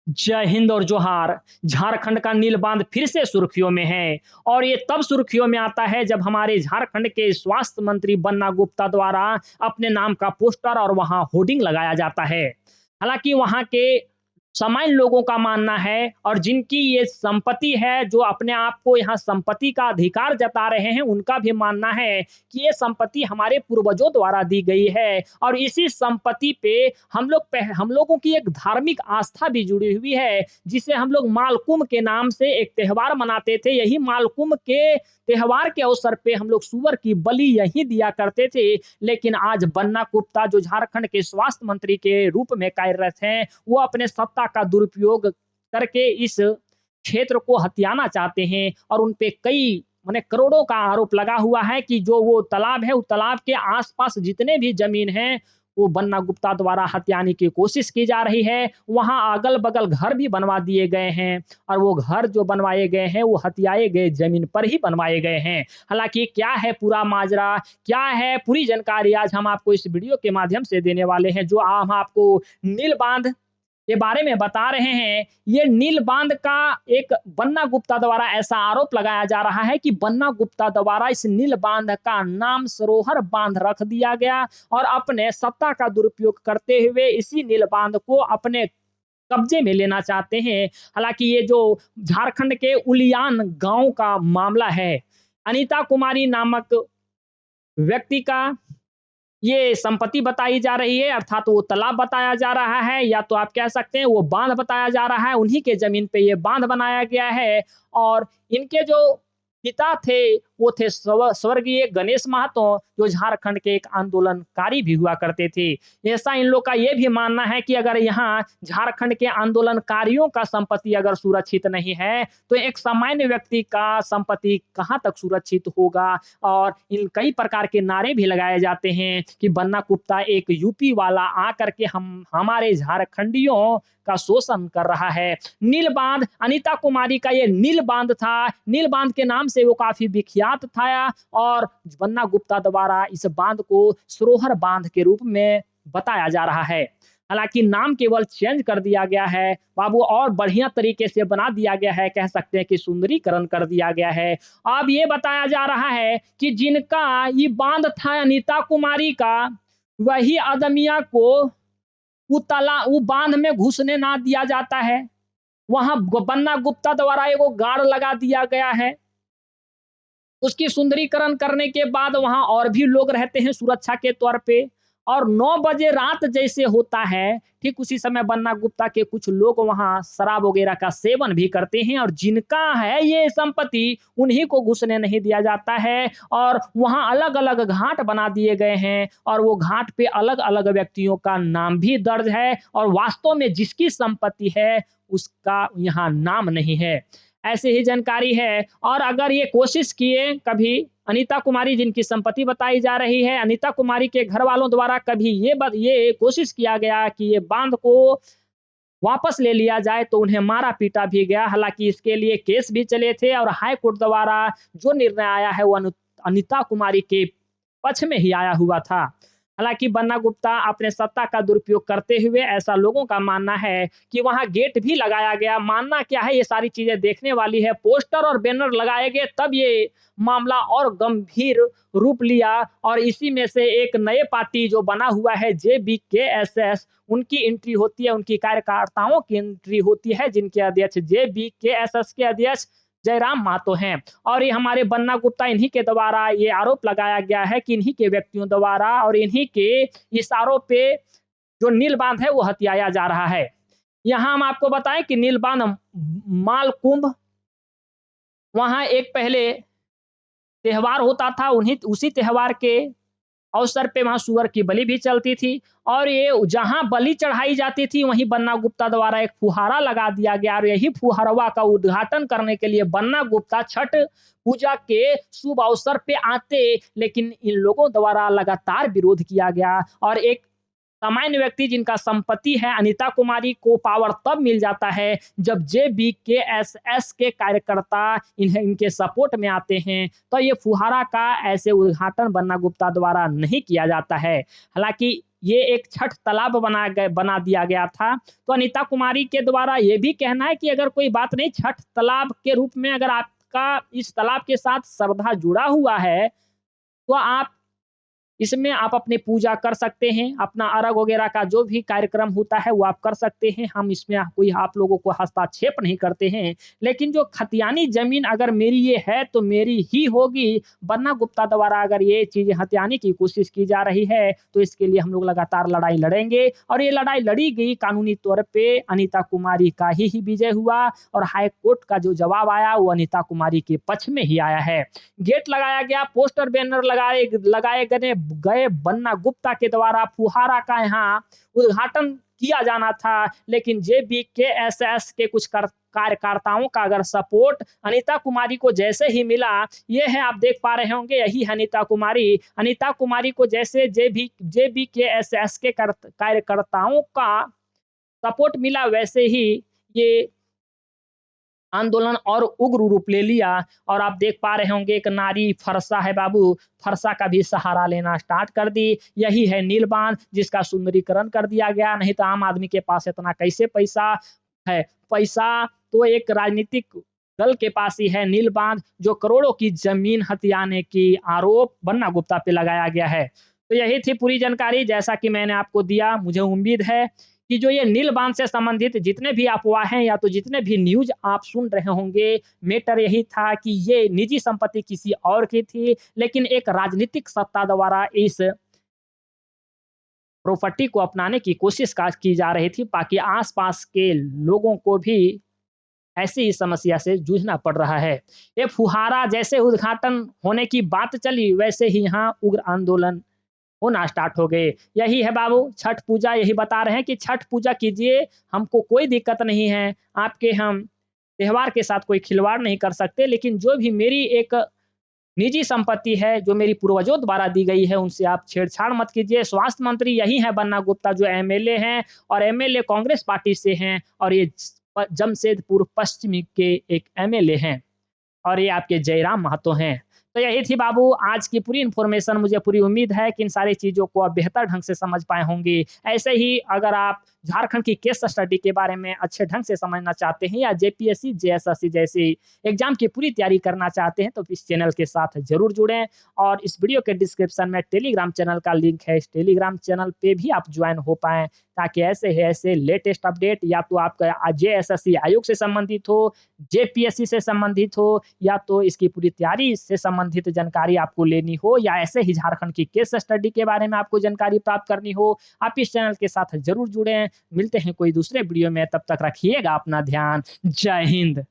जय हिंद और जोहार। झारखंड का नील बांध फिर से सुर्खियों में है और ये तब सुर्खियों में आता है जब हमारे झारखंड के स्वास्थ्य मंत्री बन्ना गुप्ता द्वारा अपने नाम का पोस्टर और वहां होर्डिंग लगाया जाता है। हालांकि वहां के सामान्य लोगों का मानना है और जिनकी ये संपत्ति है, जो अपने आप को यहाँ संपत्ति का अधिकार जता रहे हैं, उनका भी मानना है कि ये संपत्ति हमारे पूर्वजों द्वारा दी गई है और इसी संपत्ति पे हम लोगों की एक धार्मिक आस्था भी जुड़ी हुई है, जिसे हम लोग मालकुंभ के नाम से एक त्योहार मनाते थे। यही मालकुंभ के त्योहार के अवसर पे हम लोग सूअर की बलि यही दिया करते थे। लेकिन आज बन्ना गुप्ता जो झारखंड के स्वास्थ्य मंत्री के रूप में कार्यरत हैं, वो अपने सत्ता का दुरुपयोग करके इस क्षेत्र को हथियाना चाहते हैं और उन पे कई माने करोड़ों का आरोप लगा हुआ है कि जो वो तालाब है, उस तालाब के आसपास जितने भी जमीन है, वो बन्ना गुप्ता द्वारा हथियाने की कोशिश की जा रही है। वहां अगल बगल घर भी बनवा दिए गए हैं और वो घर जो बनवाए गए हैं, वो हथियाए गए जमीन पर ही बनवाए गए हैं। हालांकि क्या है पूरा माजरा, क्या है पूरी जानकारी, आज हम आपको इस वीडियो के माध्यम से देने वाले हैं। जो हम आपको नील बांध के बारे में बता रहे हैं, ये नील बांध का एक बन्ना गुप्ता द्वारा ऐसा आरोप लगाया जा रहा है कि बन्ना गुप्ता द्वारा इस नील बांध का नाम सरोवर बांध रख दिया गया और अपने सत्ता का दुरुपयोग करते हुए इसी नील बांध को अपने कब्जे में लेना चाहते हैं। हालांकि ये जो झारखंड के उलियान गांव का मामला है, अनीता कुमारी नामक व्यक्ति का ये संपत्ति बताई जा रही है, अर्थात वो तालाब बताया जा रहा है या तो आप कह सकते हैं वो बांध बताया जा रहा है। उन्हीं के जमीन पे ये बांध बनाया गया है और इनके जो पिता थे, वो थे स्वर्गीय गणेश महतो, जो झारखंड के एक आंदोलनकारी भी हुआ करते थे। ऐसा इन लोग का ये भी मानना है कि अगर यहाँ झारखंड के आंदोलनकारियों का संपत्ति अगर सुरक्षित नहीं है, तो एक सामान्य व्यक्ति का संपत्ति कहाँ तक सुरक्षित होगा। और इन कई प्रकार के नारे भी लगाए जाते हैं कि बन्ना गुप्ता एक यूपी वाला आकर के हमारे झारखंडियों का शोषण कर रहा है। नील बांध, अनीता कुमारी का ये नील बांध था, नील बांध के नाम से वो काफी विख्यात था और बन्ना गुप्ता द्वारा इस बांध को सरोवर बांध के रूप में बताया जा रहा है। हालांकि नाम केवल चेंज कर दिया गया है बाबू और बढ़िया तरीके से बना दिया गया है, कह सकते हैं कि सुंदरीकरण कर दिया गया है। अब ये बताया जा रहा है कि जिनका ये बांध था अनीता कुमारी का, वही आदमिया को वो बांध में घुसने ना दिया जाता है। वहां बन्ना गुप्ता द्वारा एगो गार्ड लगा दिया गया है। उसकी सुंदरीकरण करने के बाद वहां और भी लोग रहते हैं सुरक्षा के तौर पे और 9 बजे रात जैसे होता है, ठीक उसी समय बन्ना गुप्ता के कुछ लोग वहां शराब वगैरह का सेवन भी करते हैं और जिनका है ये संपत्ति, उन्हीं को घुसने नहीं दिया जाता है। और वहां अलग-अलग घाट बना दिए गए हैं और वो घाट पे अलग-अलग व्यक्तियों का नाम भी दर्ज है और वास्तव में जिसकी संपत्ति है, उसका यहाँ नाम नहीं है। ऐसी ही जानकारी है। और अगर ये कोशिश किए कभी अनीता कुमारी जिनकी संपत्ति बताई जा रही है, अनीता कुमारी के घर वालों द्वारा कभी ये कोशिश किया गया कि ये बांध को वापस ले लिया जाए, तो उन्हें मारा-पीटा भी गया। हालाँकि इसके लिए केस भी चले थे और हाई कोर्ट द्वारा जो निर्णय आया है, वो अनीता कुमारी के पक्ष में ही आया हुआ था। हालाँकि बन्ना गुप्ता अपने सत्ता का दुरुपयोग करते हुए, ऐसा लोगों का मानना है कि वहाँ गेट भी लगाया गया। मानना क्या है, ये सारी चीज़ें देखने वाली है। पोस्टर और बैनर लगाए गए तब ये मामला और गंभीर रूप लिया और इसी में से एक नए पार्टी जो बना हुआ है जेबीकेएसएस, उनकी एंट्री होती है, उनकी कार्यकर्ताओं की एंट्री होती है, जिनके अध्यक्ष जेबीकेएसएस के अध्यक्ष जयराम महतो हैं। और ये हमारे बन्ना गुप्ता, इन्हीं के द्वारा ये आरोप लगाया गया है कि इन्हीं के व्यक्तियों द्वारा और इन्हीं के इशारों पे जो नील बांध है वो हथियाया जा रहा है। यहाँ हम आपको बताएं कि नील बांध मालकुंभ, वहाँ एक पहले त्योहार होता था, उन्हीं उसी त्योहार के अवसर पे वहाँ सूअर की बलि भी चलती थी और ये जहाँ बलि चढ़ाई जाती थी, वहीं बन्ना गुप्ता द्वारा एक फुहारा लगा दिया गया और यही फुहारवा का उद्घाटन करने के लिए बन्ना गुप्ता छठ पूजा के शुभ अवसर पे आते, लेकिन इन लोगों द्वारा लगातार विरोध किया गया और एक सामान्य व्यक्ति जिनका संपत्ति है अनीता कुमारी को पावर तब मिल जाता है जब जेबीकेएसएस के कार्यकर्ता इनके सपोर्ट में आते हैं। तो ये फुहारा का ऐसे उद्घाटन बन्ना गुप्ता द्वारा नहीं किया जाता है। हालांकि ये एक छठ तालाब बना दिया गया था। तो अनीता कुमारी के द्वारा ये भी कहना है कि अगर कोई बात नहीं, छठ तालाब के रूप में अगर आपका इस तालाब के साथ श्रद्धा जुड़ा हुआ है, तो आप इसमें आप अपनी पूजा कर सकते हैं, अपना अर्घ वगैरह का जो भी कार्यक्रम होता है वो आप कर सकते हैं। हम इसमें कोई आप लोगों को हस्तक्षेप नहीं करते हैं। लेकिन जो खतियानी ज़मीन अगर मेरी ये है तो मेरी ही होगी। बन्ना गुप्ता द्वारा अगर ये चीज़ें हथियाने की कोशिश की जा रही है तो इसके लिए हम लोग लगातार लड़ाई लड़ेंगे और ये लड़ाई लड़ी गई कानूनी तौर पे अनीता कुमारी का ही विजय हुआ और हाई कोर्ट का जो जवाब आया वो अनीता कुमारी के पक्ष में ही आया है। गेट लगाया गया, पोस्टर बैनर लगाए गए बन्ना गुप्ता के द्वारा फुहारा का यहाँ उद्घाटन किया जाना था, लेकिन जेबीकेएसएस के कुछ कार्यकर्ताओं का अगर सपोर्ट अनीता कुमारी को जैसे ही मिला, ये है आप देख पा रहे होंगे, यही है अनीता कुमारी। अनीता कुमारी को जैसे जेबीकेएसएस के कार्यकर्ताओं का सपोर्ट मिला, वैसे ही ये आंदोलन और उग्र रूप ले लिया और आप देख पा रहे होंगे एक नारी फरसा है बाबू, फरसा का भी सहारा लेना स्टार्ट कर दी। यही है नील बांध जिसका सुंदरीकरण कर दिया गया, नहीं तो आम आदमी के पास इतना कैसे पैसा है। पैसा तो एक राजनीतिक दल के पास ही है। नील बांध जो करोड़ों की जमीन हथियाने की आरोप बन्ना गुप्ता पे लगाया गया है। तो यही थी पूरी जानकारी जैसा कि मैंने आपको दिया। मुझे उम्मीद है कि जो ये नील बांध से संबंधित जितने भी अफवाहें या तो जितने भी न्यूज़ आप सुन रहे होंगे, मैटर यही था कि ये निजी संपत्ति किसी और की थी, लेकिन एक राजनीतिक सत्ता द्वारा इस प्रॉपर्टी को अपनाने की कोशिश की जा रही थी ताकि आस-पास के लोगों को भी ऐसी ही समस्या से जूझना पड़ रहा है। ये फुहारा जैसे उद्घाटन होने की बात चली, वैसे ही यहाँ उग्र आंदोलन होना स्टार्ट हो गए। यही है बाबू छठ पूजा, यही बता रहे हैं कि छठ पूजा कीजिए, हमको कोई दिक्कत नहीं है। आपके हम त्योहार के साथ कोई खिलवाड़ नहीं कर सकते, लेकिन जो भी मेरी एक निजी संपत्ति है, जो मेरी पूर्वजों द्वारा दी गई है, उनसे आप छेड़छाड़ मत कीजिए। स्वास्थ्य मंत्री यही हैं बन्ना गुप्ता जो एमएलए हैं और एमएलए कांग्रेस पार्टी से हैं और ये जमशेदपुर पश्चिमी के एक एमएलए हैं और ये आपके जयराम महतो हैं। तो यही थी बाबू आज की पूरी इन्फॉर्मेशन। मुझे पूरी उम्मीद है कि इन सारी चीज़ों को आप बेहतर ढंग से समझ पाए होंगे। ऐसे ही अगर आप झारखंड की केस स्टडी के बारे में अच्छे ढंग से समझना चाहते हैं या जेपीएससी, जेएसएससी जैसी एग्ज़ाम की पूरी तैयारी करना चाहते हैं तो इस चैनल के साथ ज़रूर जुड़ें और इस वीडियो के डिस्क्रिप्शन में टेलीग्राम चैनल का लिंक है। इस टेलीग्राम चैनल पे भी आप ज्वाइन हो पाएँ ताकि ऐसे लेटेस्ट अपडेट या तो आपका जेएसएससी आयोग से संबंधित हो, जेपीएससी से संबंधित हो या तो इसकी पूरी तैयारी से संबंधित जानकारी आपको लेनी हो या ऐसे ही झारखंड की केस स्टडी के बारे में आपको जानकारी प्राप्त करनी हो, आप इस चैनल के साथ ज़रूर जुड़ें। मिलते हैं कोई दूसरे वीडियो में, तब तक रखिएगा अपना ध्यान। जय हिंद।